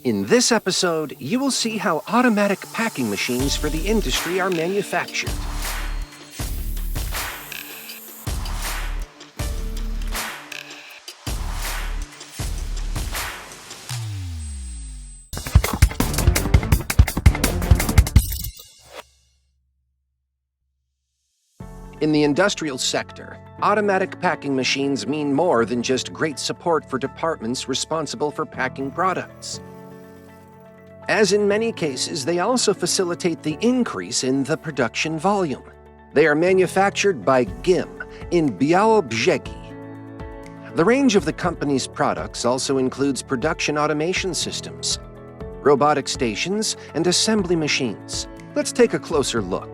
In this episode, you will see how automatic packing machines for the industry are manufactured. In the industrial sector, automatic packing machines mean more than just great support for departments responsible for packing products. As in many cases, they also facilitate the increase in the production volume. They are manufactured by GIM in Bialobrzegi. The range of the company's products also includes production automation systems, robotic stations, and assembly machines. Let's take a closer look.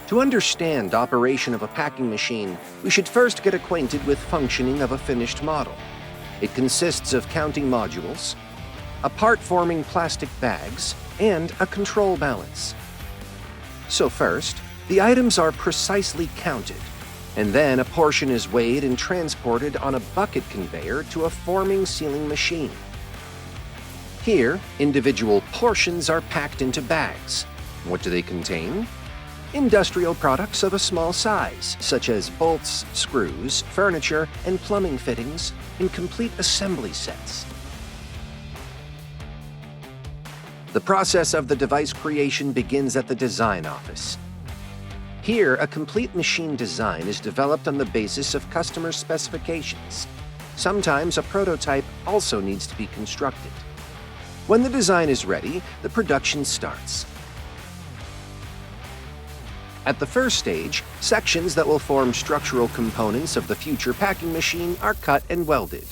To understand operation of a packing machine, we should first get acquainted with functioning of a finished model. It consists of counting modules, a part-forming plastic bags, and a control balance. So first, the items are precisely counted, and then a portion is weighed and transported on a bucket conveyor to a forming sealing machine. Here, individual portions are packed into bags. What do they contain? Industrial products of a small size, such as bolts, screws, furniture, and plumbing fittings in complete assembly sets. The process of the device creation begins at the design office. Here, a complete machine design is developed on the basis of customer specifications. Sometimes a prototype also needs to be constructed. When the design is ready, the production starts. At the first stage, sections that will form structural components of the future packing machine are cut and welded.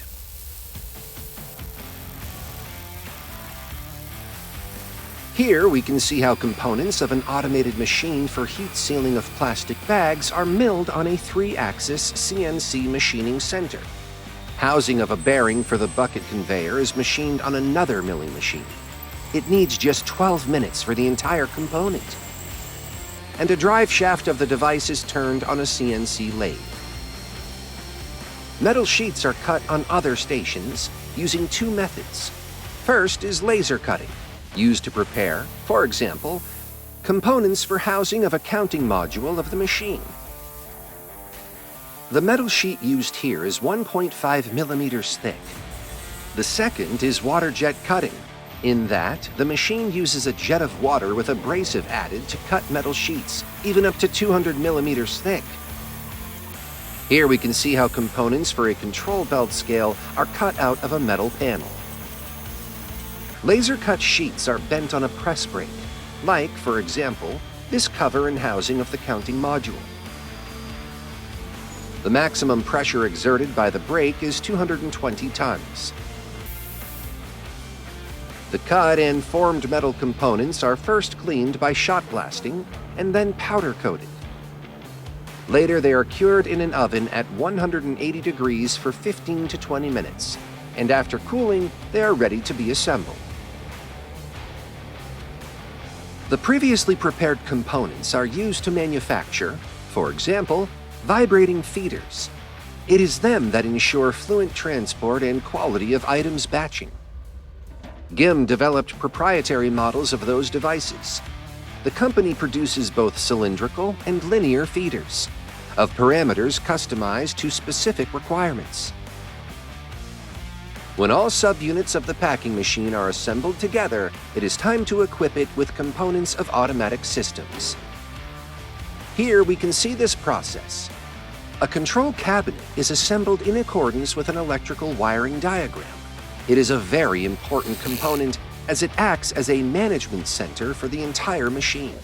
Here we can see how components of an automated machine for heat sealing of plastic bags are milled on a 3-axis CNC machining center. Housing of a bearing for the bucket conveyor is machined on another milling machine. It needs just 12 minutes for the entire component. And a drive shaft of the device is turned on a CNC lathe. Metal sheets are cut on other stations using 2 methods. First is laser cutting, used to prepare, for example, components for housing of a counting module of the machine. The metal sheet used here is 1.5 millimeters thick. The second is water jet cutting. In that, the machine uses a jet of water with abrasive added to cut metal sheets, even up to 200 millimeters thick. Here we can see how components for a control belt scale are cut out of a metal panel. Laser-cut sheets are bent on a press brake, like, for example, this cover and housing of the counting module. The maximum pressure exerted by the brake is 220 tons. The cut and formed metal components are first cleaned by shot blasting and then powder coated. Later they are cured in an oven at 180 degrees for 15 to 20 minutes, and after cooling, they are ready to be assembled. The previously prepared components are used to manufacture, for example, vibrating feeders. It is them that ensure fluent transport and quality of items batching. GIM developed proprietary models of those devices. The company produces both cylindrical and linear feeders, of parameters customized to specific requirements. When all subunits of the packing machine are assembled together, it is time to equip it with components of automatic systems. Here we can see this process. A control cabinet is assembled in accordance with an electrical wiring diagram. It is a very important component as it acts as a management center for the entire machine.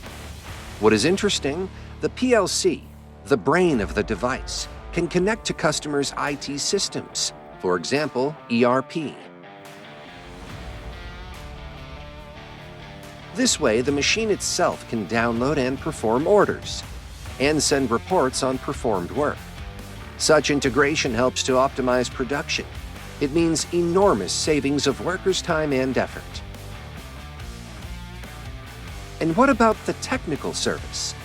What is interesting, the PLC, the brain of the device, can connect to customers' IT systems, for example, ERP. This way, the machine itself can download and perform orders, and send reports on performed work. Such integration helps to optimize production. It means enormous savings of workers' time and effort. And what about the technical service?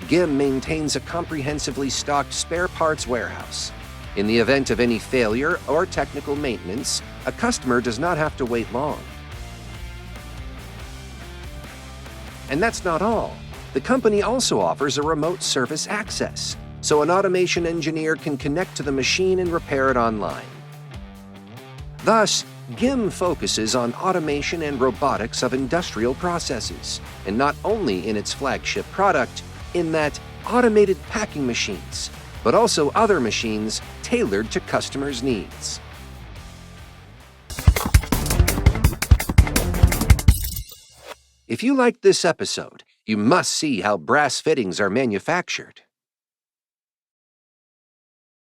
GIM maintains a comprehensively stocked spare parts warehouse. In the event of any failure or technical maintenance, a customer does not have to wait long. And that's not all. The company also offers a remote service access, so an automation engineer can connect to the machine and repair it online. Thus, GIM focuses on automation and robotics of industrial processes, and not only in its flagship product, in that automated packing machines, but also other machines tailored to customers' needs. If you liked this episode, you must see how brass fittings are manufactured.